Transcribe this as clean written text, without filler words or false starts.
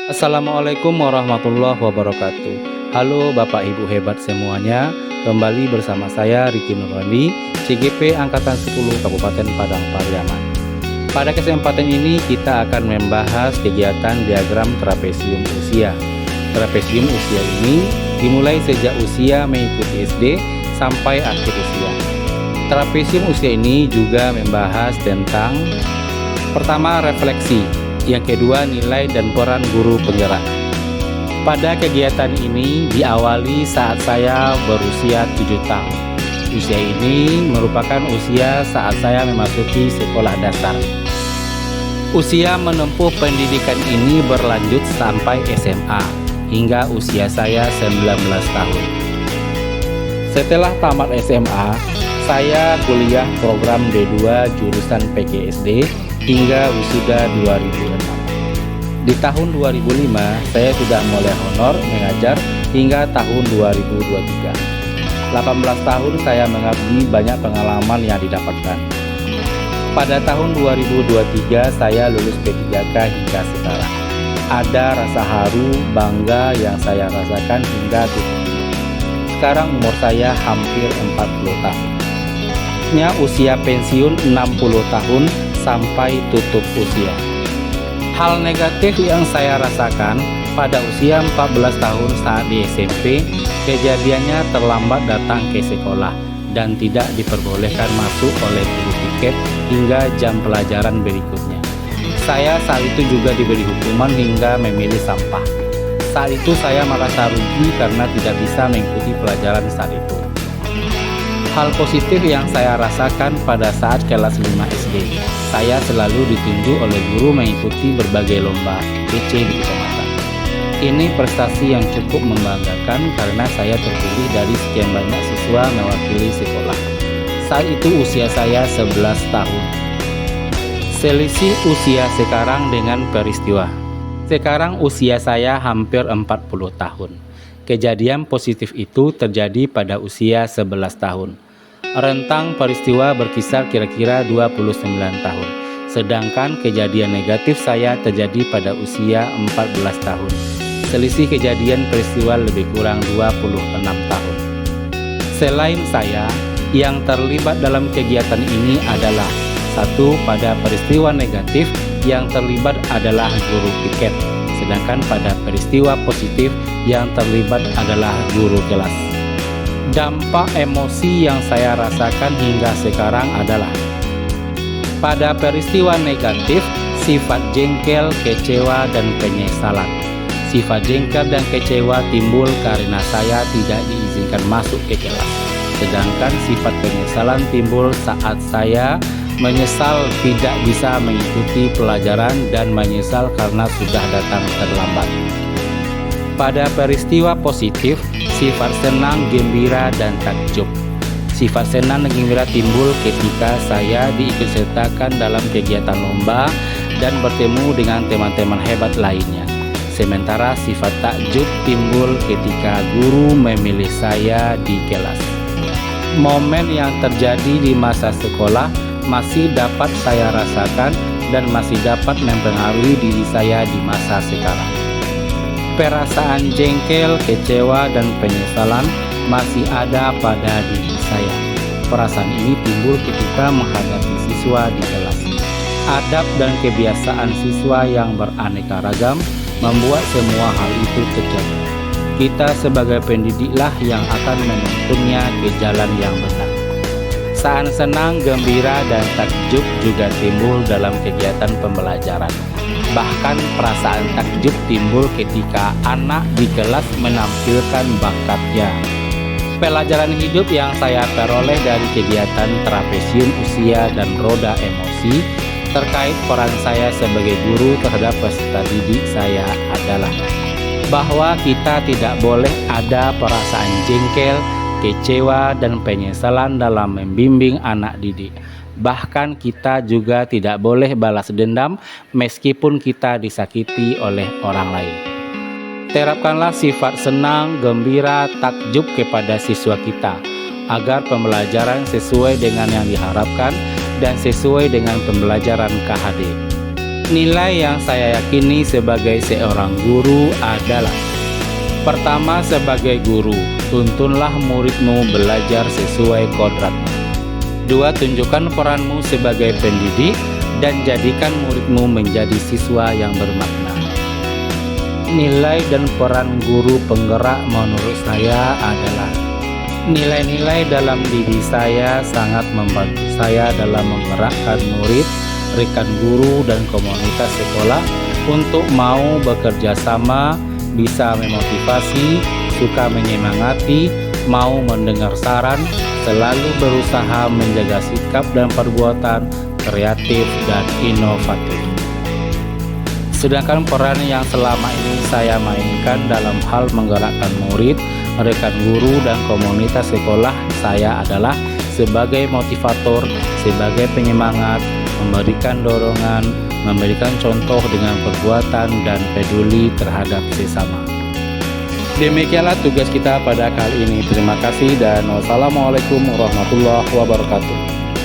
Assalamualaikum warahmatullahi wabarakatuh. Halo Bapak Ibu hebat semuanya. Kembali bersama saya Riki Nurwandi, CGP Angkatan 10 Kabupaten Padang Pariaman. Pada kesempatan ini kita akan membahas kegiatan diagram trapesium usia. Trapesium usia ini dimulai sejak usia mengikuti SD sampai akhir usia. Trapesium usia ini juga membahas tentang pertama, refleksi. Yang kedua, nilai dan peran guru penggerak. Pada kegiatan ini diawali saat saya berusia 7 tahun. Usia ini merupakan usia saat saya memasuki sekolah dasar. Usia menempuh pendidikan ini berlanjut sampai SMA hingga usia saya 19 tahun. Setelah tamat SMA, saya kuliah program D2 jurusan PGSD hingga wisuda 2006. Di tahun 2005 saya sudah mulai honor mengajar hingga tahun 2023. 18 tahun saya mengabdi, banyak pengalaman yang didapatkan. Pada tahun 2023 saya lulus P3K hingga sekarang. Ada rasa haru, bangga yang saya rasakan hingga tutup. Sekarang umur saya hampir 40 tahun. Usia pensiun 60 tahun sampai tutup usia. Hal negatif yang saya rasakan pada usia 14 tahun saat di SMP, kejadiannya terlambat datang ke sekolah dan tidak diperbolehkan masuk oleh guru piket hingga jam pelajaran berikutnya. Saya saat itu juga diberi hukuman hingga memilih sampah. Saat itu saya merasa rugi karena tidak bisa mengikuti pelajaran saat itu. Hal positif yang saya rasakan pada saat kelas 5 SD, saya selalu ditunjuk oleh guru mengikuti berbagai lomba PC di kecamatan. Ini prestasi yang cukup membanggakan karena saya terpilih dari sekian banyak siswa mewakili sekolah. Saat itu usia saya 11 tahun. Selisih usia sekarang dengan peristiwa. Sekarang usia saya hampir 40 tahun. Kejadian positif itu terjadi pada usia 11 tahun. Rentang peristiwa berkisar kira-kira 29 tahun. Sedangkan kejadian negatif saya terjadi pada usia 14 tahun. Selisih kejadian peristiwa lebih kurang 26 tahun. Selain saya, yang terlibat dalam kegiatan ini adalah satu, pada peristiwa negatif yang terlibat adalah guru piket. Sedangkan pada peristiwa positif yang terlibat adalah guru kelas. Dampak emosi yang saya rasakan hingga sekarang adalah pada peristiwa negatif, sifat jengkel, kecewa, dan penyesalan. Sifat jengkel dan kecewa timbul karena saya tidak diizinkan masuk ke kelas. Sedangkan sifat penyesalan timbul saat saya menyesal tidak bisa mengikuti pelajaran dan menyesal karena sudah datang terlambat. Pada peristiwa positif, sifat senang, gembira, dan takjub. Sifat senang dan gembira timbul ketika saya diikutsertakan dalam kegiatan lomba dan bertemu dengan teman-teman hebat lainnya. Sementara sifat takjub timbul ketika guru memilih saya di kelas. Momen yang terjadi di masa sekolah masih dapat saya rasakan dan masih dapat mempengaruhi diri saya di masa sekarang. Perasaan jengkel, kecewa, dan penyesalan masih ada pada diri saya. Perasaan ini timbul ketika menghadapi siswa di kelas. Adab dan kebiasaan siswa yang beraneka ragam membuat semua hal itu terjadi. Kita sebagai pendidiklah yang akan menuntunnya ke jalan yang benar. Saat senang, gembira, dan takjub juga timbul dalam kegiatan pembelajaran. Bahkan perasaan takjub timbul ketika anak di kelas menampilkan bakatnya. Pelajaran hidup yang saya peroleh dari kegiatan trapesium usia dan roda emosi terkait peran saya sebagai guru terhadap peserta didik saya adalah bahwa kita tidak boleh ada perasaan jengkel, kecewa, dan penyesalan dalam membimbing anak didik. Bahkan kita juga tidak boleh balas dendam meskipun kita disakiti oleh orang lain. Terapkanlah sifat senang, gembira, takjub kepada siswa kita agar pembelajaran sesuai dengan yang diharapkan dan sesuai dengan pembelajaran KHD. Nilai yang saya yakini sebagai seorang guru adalah: pertama, sebagai guru, tuntunlah muridmu belajar sesuai kodratnya. Dua, tunjukkan peranmu sebagai pendidik dan jadikan muridmu menjadi siswa yang bermakna. Nilai dan peran guru penggerak menurut saya adalah: nilai-nilai dalam diri saya sangat membantu saya dalam menggerakkan murid, rekan guru, dan komunitas sekolah untuk mau bekerja sama, bisa memotivasi, suka menyemangati, mau mendengar saran, selalu berusaha menjaga sikap dan perbuatan kreatif dan inovatif. Sedangkan peran yang selama ini saya mainkan dalam hal menggerakkan murid, rekan guru, dan komunitas sekolah saya adalah sebagai motivator, sebagai penyemangat, memberikan dorongan, memberikan contoh dengan perbuatan, dan peduli terhadap sesama. Demikianlah tugas kita pada kali ini. Terima kasih dan wassalamualaikum warahmatullahi wabarakatuh.